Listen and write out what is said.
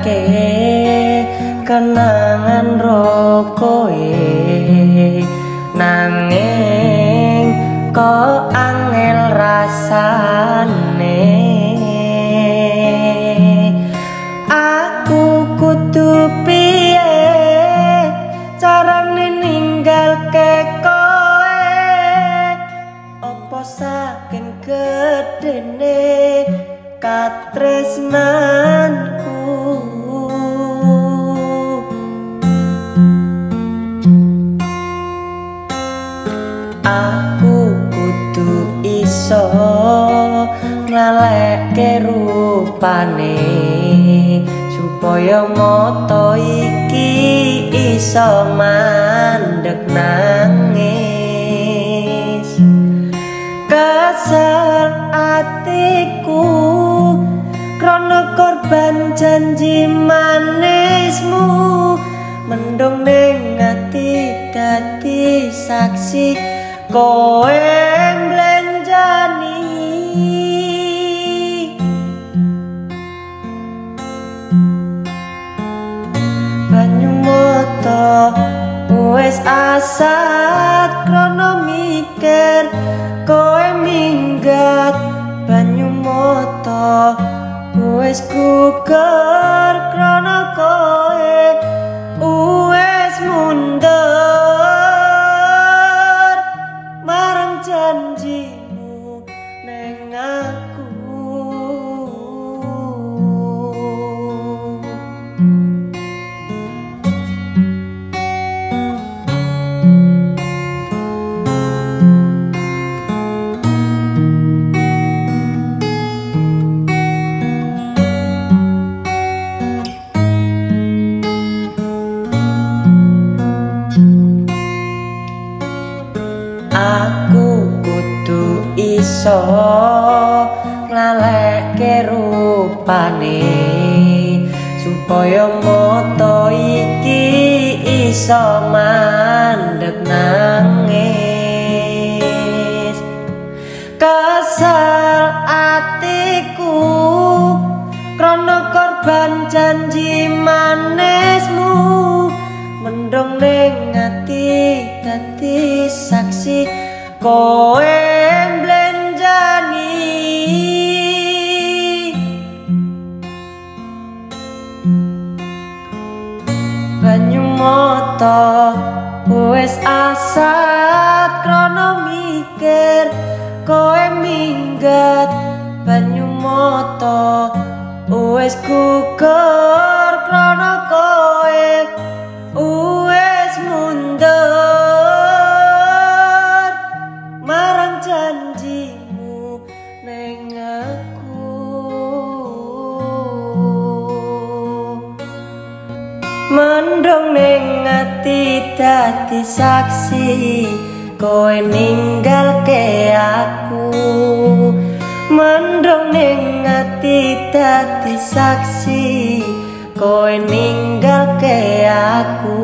ninggalke kenangan rokoe, nanging kok angel rasane. Aku kudu piye carane ninggalke koe, opo saking gedene katresnanku. Aku kudu iso nglalekke rupane supaya mata iki iso mandeg nangis. Kesel atiku krana korban janji manismu, mendung ning ati dadi saksi kowe mblenjani. Banyu mata wis asat krana mikir kowe minggat. Banyu mata wis gugur krana kowe wis mundur marang janjimu ning aku. Aku kudu iso nglalekke rupane supaya mata iki iso mandeg nangis. Kesel atiku krana korban janji manismu, mendung ning ati dadi saksi kowe mblenjani. Banyu mata wis asat krana mikir kowe minggat. Banyu mata wis gugur krana kowe wis mundur marang janjimu ning aku. Mendung ning ati dadi saksi kowe ninggalke aku. Mendung ning ati dadi saksi kowe ninggalke aku.